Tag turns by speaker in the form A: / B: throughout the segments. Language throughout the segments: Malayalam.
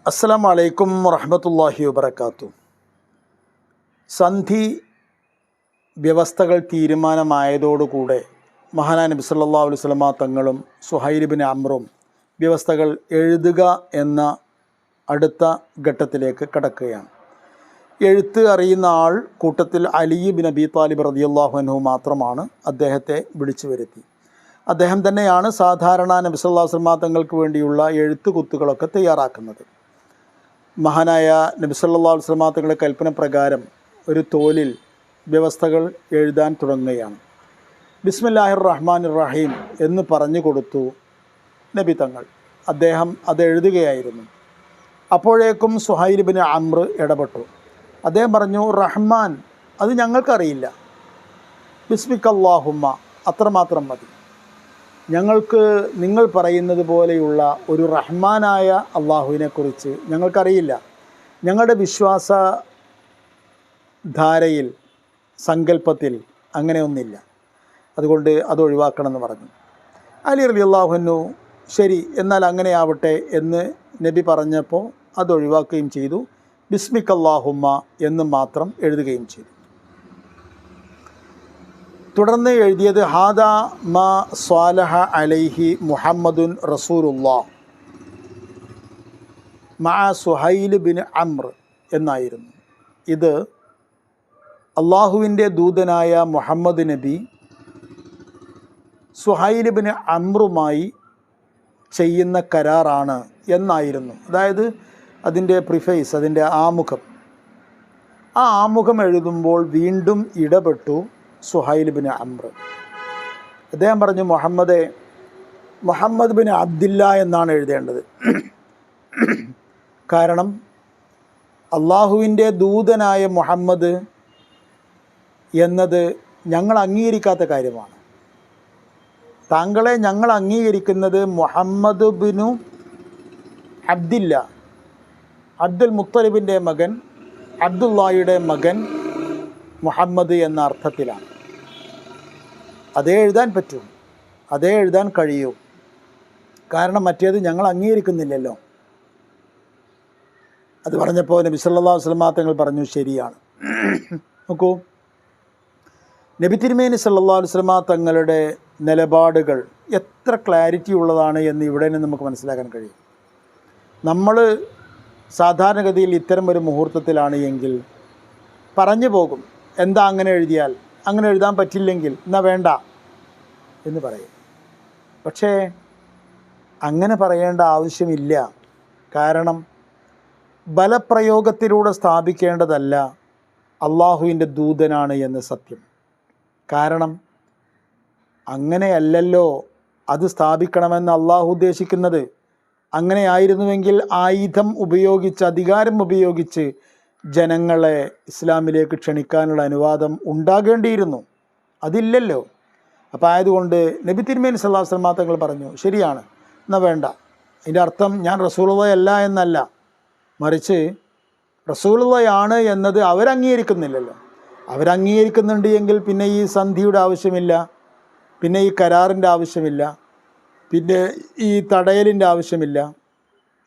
A: അസ്സലാമു അലൈക്കും വറഹ്മത്തുള്ളാഹി വബറകാതുഹു. സന്ധി വ്യവസ്ഥകൾ തീരുമാനമായതോടുകൂടെ മഹാനായ നബി സല്ലല്ലാഹു അലൈഹി വസല്ലമ തങ്ങളും സുഹൈൽ ഇബ്നു അംറും വ്യവസ്ഥകൾ എഴുതുക എന്ന അടുത്ത ഘട്ടത്തിലേക്ക് കടക്കുകയാണ്. എഴുത്ത് അറിയുന്ന ആൾ കൂട്ടത്തിൽ അലി ഇബ്നു അബീ ത്വാലിബ് റളിയല്ലാഹു അൻഹു മാത്രമാണ്. അദ്ദേഹത്തെ വിളിച്ചു വരുത്തി. അദ്ദേഹം തന്നെയാണ് സാധാരണ നബി സല്ലല്ലാഹു അലൈഹി വസല്ലമ തങ്ങൾക്ക് വേണ്ടിയുള്ള എഴുത്തുകുത്തുകളൊക്കെ തയ്യാറാക്കുന്നത്. മഹാനായ നബി സല്ലല്ലാഹു അലൈഹി വസല്ലമ തങ്ങളുടെ കൽപ്പന പ്രകാരം ഒരു തോലിൽ വ്യവസ്ഥകൾ എഴുതാൻ തുടങ്ങുകയാണ്. ബിസ്മില്ലാഹിർ റഹ്മാനിർ റഹീം എന്ന് പറഞ്ഞു കൊടുത്തു നബി തങ്ങൾ. അദ്ദേഹം അത് എഴുതുകയായിരുന്നു. അപ്പോഴേക്കും സുഹൈൽ ഇബ്നു അംർ ഇടപെട്ടു. അദ്ദേഹം പറഞ്ഞു, റഹ്മാൻ അത് ഞങ്ങൾക്കറിയില്ല, ബിസ്മിക്കല്ലാഹുമ്മ അത്രമാത്രം മതി. ഞങ്ങൾക്ക് നിങ്ങൾ പറയുന്നത് പോലെയുള്ള ഒരു റഹ്മാനായ അള്ളാഹുവിനെക്കുറിച്ച് ഞങ്ങൾക്കറിയില്ല. ഞങ്ങളുടെ വിശ്വാസധാരയിൽ സങ്കല്പത്തിൽ അങ്ങനെയൊന്നില്ല. അതുകൊണ്ട് അത് ഒഴിവാക്കണമെന്ന് പറഞ്ഞു. അലി റളിയല്ലാഹു അൻഹു ശരി എന്നാൽ അങ്ങനെയാവട്ടെ എന്ന് നബി പറഞ്ഞപ്പോൾ അത് ഒഴിവാക്കുകയും ചെയ്തു. ബിസ്മിക്കല്ലാഹുമ്മ എന്ന് മാത്രം എഴുതുകയും ചെയ്തു. തുടർന്ന് എഴുതിയത് ഹാദാ മാ സ്വാലഹ അലൈഹി മുഹമ്മദുൻ റസൂലുള്ളാഹ് മഅ സുഹൈൽ ഇബ്നു അംർ എന്നായിരുന്നു. ഇത് അള്ളാഹുവിൻ്റെ ദൂതനായ മുഹമ്മദ് നബി സുഹൈൽ ഇബ്നു അംറുമായി ചെയ്യുന്ന കരാറാണ് എന്നായിരുന്നു. അതായത് അതിൻ്റെ പ്രിഫേസ്, അതിൻ്റെ ആമുഖം. ആ ആമുഖം എഴുതുമ്പോൾ വീണ്ടും ഇടപെട്ടു സുഹൈൽ ഇബ്നു അംർ. അദ്ദേഹം പറഞ്ഞു, മുഹമ്മദ് ബിൻ അബ്ദില്ല എന്നാണ് എഴുതേണ്ടത്. കാരണം അള്ളാഹുവിൻ്റെ ദൂതനായ മുഹമ്മദ് എന്നത് ഞങ്ങൾ അംഗീകരിക്കാത്ത കാര്യമാണ്. താങ്കളെ ഞങ്ങൾ അംഗീകരിക്കുന്നത് മുഹമ്മദ് ബിനു അബ്ദില്ല, അബ്ദുൽ മുത്തലിബിൻ്റെ മകൻ, അബ്ദുല്ലാഹിയുടെ മകൻ മുഹമ്മദ് എന്ന അർത്ഥത്തിലാണ്. അതേ എഴുതാൻ പറ്റൂ, അതേ എഴുതാൻ കഴിയൂ. കാരണം മറ്റേത് ഞങ്ങൾ അംഗീകരിക്കുന്നില്ലല്ലോ. അത് പറഞ്ഞപ്പോൾ നബി സല്ലല്ലാഹു അലൈഹി വസല്ലമ തങ്ങൾ പറഞ്ഞു, ശരിയാണ്. നോക്കൂ, നബി തിരുമേനി സല്ലല്ലാഹു അലൈഹി വസല്ലമ തങ്ങളുടെ നിലപാടുകൾ എത്ര ക്ലാരിറ്റി ഉള്ളതാണ് എന്ന് ഇവിടെ നിന്ന് നമുക്ക് മനസ്സിലാക്കാൻ കഴിയും. നമ്മൾ സാധാരണഗതിയിൽ ഇത്തരം ഒരു മുഹൂർത്തത്തിലാണ് എങ്കിൽ പറഞ്ഞു പോകും, എന്താ അങ്ങനെ എഴുതിയാൽ, അങ്ങനെ എഴുതാൻ പറ്റില്ലെങ്കിൽ എന്നാ വേണ്ട എന്ന് പറയും. പക്ഷേ അങ്ങനെ പറയേണ്ട ആവശ്യമില്ല. കാരണം ബലപ്രയോഗത്തിലൂടെ സ്ഥാപിക്കേണ്ടതല്ല അള്ളാഹുവിൻ്റെ ദൂതനാണ് എന്ന് സത്യം. കാരണം അങ്ങനെയല്ലല്ലോ അത് സ്ഥാപിക്കണമെന്ന് അള്ളാഹു ഉദ്ദേശിക്കുന്നത്. അങ്ങനെയായിരുന്നുവെങ്കിൽ ആയുധം ഉപയോഗിച്ച്, അധികാരം ഉപയോഗിച്ച് ജനങ്ങളെ ഇസ്ലാമിലേക്ക് ക്ഷണിക്കാനുള്ള അനുവാദം ഉണ്ടാകേണ്ടിയിരുന്നു. അതില്ലല്ലോ. അപ്പോൾ ആയതുകൊണ്ട് നബി തിരുമേനി സല്ലല്ലാഹു അലൈഹി വസല്ലമ തങ്ങൾ പറഞ്ഞു, ശരിയാണ്, എന്നാൽ വേണ്ട. അതിൻ്റെ അർത്ഥം ഞാൻ റസൂലുള്ളാഹി എന്നല്ല, മറിച്ച് റസൂലുള്ളാഹിയാണ് എന്നത് അവരംഗീകരിക്കുന്നില്ലല്ലോ. അവരംഗീകരിക്കുന്നുണ്ട് എങ്കിൽ പിന്നെ ഈ സന്ധിയുടെ ആവശ്യമില്ല, പിന്നെ ഈ കരാറിൻ്റെ ആവശ്യമില്ല, പിന്നെ ഈ തടയലിൻ്റെ ആവശ്യമില്ല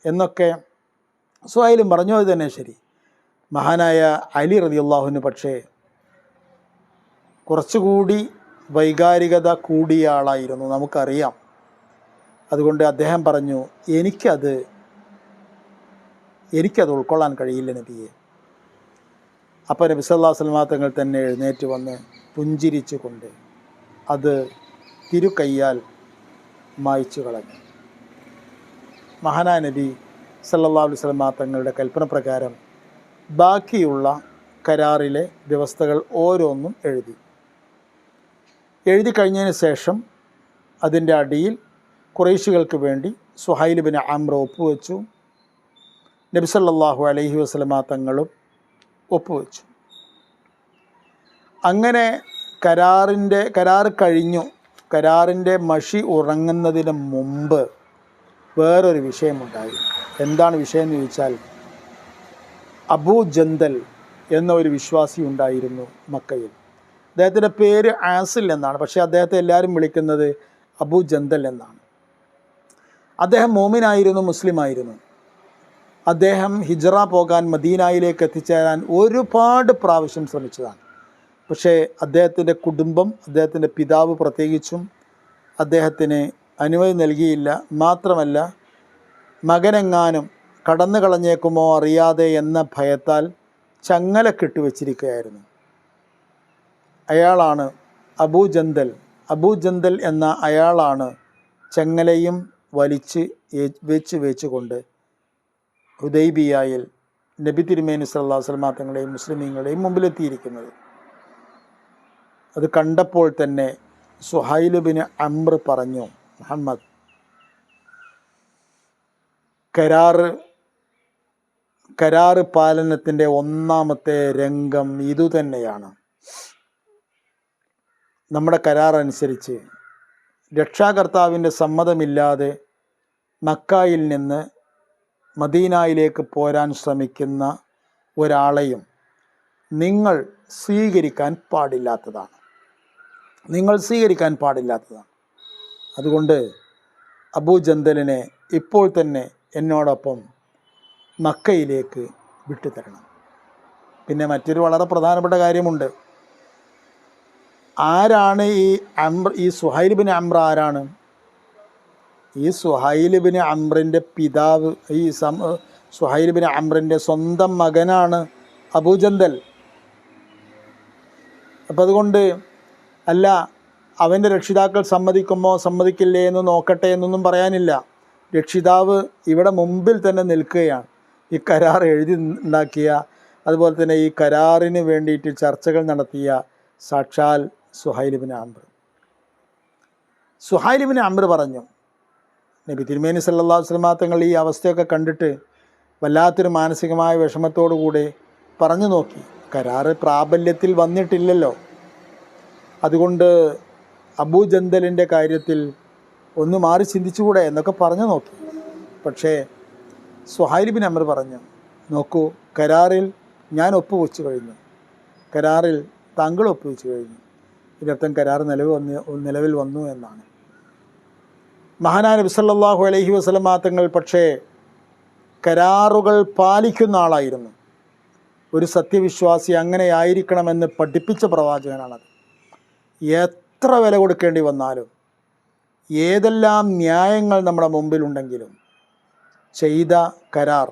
A: എന്നൊക്കെ സുഹൈലും പറഞ്ഞു. അത് തന്നെ ശരി. മഹാനായ അലി റളിയല്ലാഹു അൻഹു പക്ഷേ കുറച്ചുകൂടി വൈകാരികത കൂടിയ ആളായിരുന്നു, നമുക്കറിയാം. അതുകൊണ്ട് അദ്ദേഹം പറഞ്ഞു, എനിക്കത് ഉൾക്കൊള്ളാൻ കഴിയില്ല നബിയെ. അപ്പോൾ നബി സല്ലല്ലാഹു അലൈഹി വസല്ലമ തങ്ങൾ തന്നെ എഴുന്നേറ്റ് വന്ന് പുഞ്ചിരിച്ചു കൊണ്ട് അത് തിരുകയ്യാൽ മായ്ച്ചു കളഞ്ഞു. മഹാനായ നബി സല്ലല്ലാഹു അലൈഹി വസല്ലമ തങ്ങളുടെ കൽപ്പന പ്രകാരം ബാക്കിയുള്ള കരാറിലെ വ്യവസ്ഥകൾ ഓരോന്നും എഴുതി കഴിഞ്ഞതിന് ശേഷം അതിൻ്റെ അടിയിൽ ഖുറൈശികൾക്ക് വേണ്ടി സുഹൈൽ ഇബ്നു അംർ ഒപ്പുവെച്ചു. നബി സല്ലല്ലാഹു അലൈഹി വസല്ലമ തങ്ങളും ഒപ്പുവെച്ചു. അങ്ങനെ കരാർ കഴിഞ്ഞു. കരാറിൻ്റെ മഷി ഉറങ്ങുന്നതിന് മുമ്പ് വേറൊരു വിഷയമുണ്ടായി. എന്താണ് വിഷയം എന്ന് ചോദിച്ചാൽ, അബൂ ജന്തൽ എന്ന ഒരു വിശ്വാസി ഉണ്ടായിരുന്നു മക്കയിൽ. അദ്ദേഹത്തിൻ്റെ പേര് ആസിൽ എന്നാണ്, പക്ഷേ അദ്ദേഹത്തെ എല്ലാവരും വിളിക്കുന്നത് അബൂ ജന്തൽ എന്നാണ്. അദ്ദേഹം മോമിനായിരുന്നു, മുസ്ലിമായിരുന്നു. അദ്ദേഹം ഹിജ്റ പോകാൻ മദീനയിലേക്ക് എത്തിച്ചേരാൻ ഒരുപാട് പ്രാവശ്യം ശ്രമിച്ചതാണ്. പക്ഷേ അദ്ദേഹത്തിൻ്റെ കുടുംബം, അദ്ദേഹത്തിൻ്റെ പിതാവ് പ്രത്യേകിച്ചും അദ്ദേഹത്തിന് അനുമതി നൽകിയില്ല. മാത്രമല്ല, മകനെങ്ങാനും കടന്നു കളഞ്ഞേക്കുമോ അറിയാതെ എന്ന ഭയത്താൽ ചങ്ങലക്കിട്ട് വെച്ചിരിക്കുകയായിരുന്നു. അയാളാണ് അബൂ ജന്തൽ എന്ന അയാളാണ് ചങ്ങലയും വലിച്ച് വെച്ചുകൊണ്ട് ഹുദൈബിയയിൽ നബി തിരുമേനി സല്ലല്ലാഹു അലൈഹി വസല്ലം തങ്ങളുടെയും മുസ്ലിമീങ്ങളുടെയും മുമ്പിലെത്തിയിരിക്കുന്നത്. അത് കണ്ടപ്പോൾ തന്നെ സുഹൈൽ ബിൻ അംർ പറഞ്ഞു, മുഹമ്മദ്, കരാറ് പാലനത്തിൻ്റെ ഒന്നാമത്തെ രംഗം ഇതുതന്നെയാണ്. നമ്മുടെ കരാർ അനുസരിച്ച് രക്ഷാകർത്താവിൻ്റെ സമ്മതമില്ലാതെ മക്കായിൽ നിന്ന് മദീനയിലേക്ക് പോരാൻ ശ്രമിക്കുന്ന ഒരാളെയും നിങ്ങൾ സ്വീകരിക്കാൻ പാടില്ലാത്തതാണ്. അതുകൊണ്ട് അബൂ ജന്തലിനെ ഇപ്പോൾ തന്നെ എന്നോടൊപ്പം മക്കയിലേക്ക് വിട്ടുതരണം. പിന്നെ മറ്റൊരു വളരെ പ്രധാനപ്പെട്ട കാര്യമുണ്ട്. ആരാണ് ഈ സുഹൈൽ ബിൻ അംർ? ആരാണ് ഈ സുഹൈൽ ബിൻ അംറിൻ്റെ പിതാവ്? സുഹൈൽ ബിൻ അംറിൻ്റെ സ്വന്തം മകനാണ് അബൂ ജന്തൽ. അപ്പം അതുകൊണ്ട് അല്ല, അവൻ്റെ രക്ഷിതാക്കൾ സമ്മതിക്കുമോ സമ്മതിക്കില്ലേ എന്ന് നോക്കട്ടെ എന്നൊന്നും പറയാനില്ല. രക്ഷിതാവ് ഇവിടെ മുമ്പിൽ തന്നെ നിൽക്കുകയാണ്. ഈ കരാർ എഴുതി ഉണ്ടാക്കിയ, അതുപോലെ തന്നെ ഈ കരാറിന് വേണ്ടിയിട്ട് ചർച്ചകൾ നടത്തിയ സാക്ഷാൽ സുഹൈൽ ബിൻ അംർ പറഞ്ഞു, നബി തിരുമേനി സല്ലല്ലാഹു അലൈഹി വസല്ലം തങ്ങൾ ഈ അവസ്ഥയൊക്കെ കണ്ടിട്ട് വല്ലാത്തൊരു മാനസികമായ വിഷമത്തോടുകൂടി പറഞ്ഞു നോക്കി, കരാറ് പ്രാബല്യത്തിൽ വന്നിട്ടില്ലല്ലോ, അതുകൊണ്ട് അബൂ ജന്തലിൻ്റെ കാര്യത്തിൽ ഒന്ന് മാറി ചിന്തിച്ചുകൂടെ എന്നൊക്കെ പറഞ്ഞു നോക്കി. പക്ഷേ സുഹൈൽ ബിൻ അംർ പറഞ്ഞു, നോക്കൂ, കരാറിൽ ഞാൻ ഒപ്പുവെച്ചു കഴിഞ്ഞു, കരാറിൽ താങ്കൾ ഒപ്പുവെച്ചു കഴിഞ്ഞു. ഇതിനർത്ഥം കരാർ നിലവിൽ വന്നു എന്നാണ്. മഹാനായ നബി സല്ലല്ലാഹു അലൈഹി വസല്ലം തങ്ങൾ പക്ഷേ കരാറുകൾ പാലിക്കുന്ന ആളായിരുന്നു. ഒരു സത്യവിശ്വാസി അങ്ങനെയായിരിക്കണമെന്ന് പഠിപ്പിച്ച പ്രവാചകനാണത്. എത്ര വില കൊടുക്കേണ്ടി വന്നാലും, ഏതെല്ലാം ന്യായങ്ങൾ നമ്മുടെ മുമ്പിലുണ്ടെങ്കിലും, ചെയ്ത കരാർ,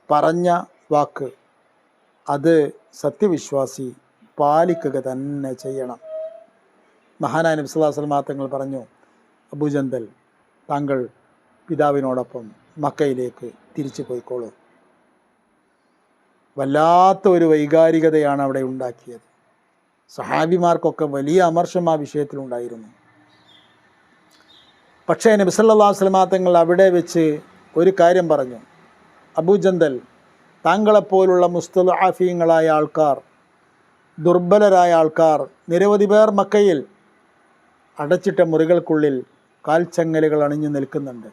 A: പറഞ്ഞ വാക്ക്, അത് സത്യവിശ്വാസി പാലിക്കുക തന്നെ ചെയ്യണം. മഹാനായ നബി സല്ലല്ലാഹു അലൈഹി വസല്ലം തങ്ങൾ പറഞ്ഞു, അബൂ ജന്തൽ, താങ്കൾ പിതാവിനോടൊപ്പം മക്കയിലേക്ക് തിരിച്ചു പോയിക്കോളൂ. വല്ലാത്ത ഒരു വൈകാരികതയാണ് അവിടെ ഉണ്ടാക്കിയത്. സഹാബിമാർക്കൊക്കെ വലിയ അമർഷം ആ വിഷയത്തിലുണ്ടായിരുന്നു. പക്ഷേ നബി സല്ലല്ലാഹു അലൈഹി വസല്ലം തങ്ങൾ അവിടെ വെച്ച് ഒരു കാര്യം പറഞ്ഞു, അബൂ ജന്തൽ, താങ്കളെപ്പോലുള്ള മുസ്തദഅഫീങ്ങളായ ആൾക്കാർ, ദുർബലരായ ആൾക്കാർ നിരവധി പേർ മക്കയിൽ അടച്ചിട്ട മുറികൾക്കുള്ളിൽ കാൽച്ചങ്ങലുകൾ അണിഞ്ഞു നിൽക്കുന്നുണ്ട്.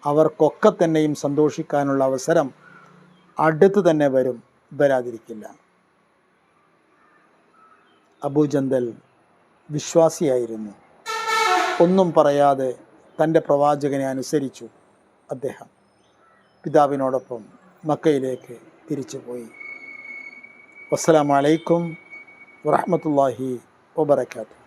A: അവർക്കൊക്കെ തന്നെയും സന്തോഷിക്കാനുള്ള അവസരം അടുത്ത് തന്നെ വരാതിരിക്കില്ല. അബൂ ജന്തൽ വിശ്വാസിയായിരുന്നു. ഒന്നും പറയാതെ തൻ്റെ പ്രവാചകനെ അനുസരിച്ചു. അദ്ദേഹം പിതാവിനോടൊപ്പം മക്കയിലേക്ക് തിരിച്ചുപോയി. അസ്സലാമു അലൈക്കും വറഹ്മത്തുള്ളാഹി വബറകാതുഹു.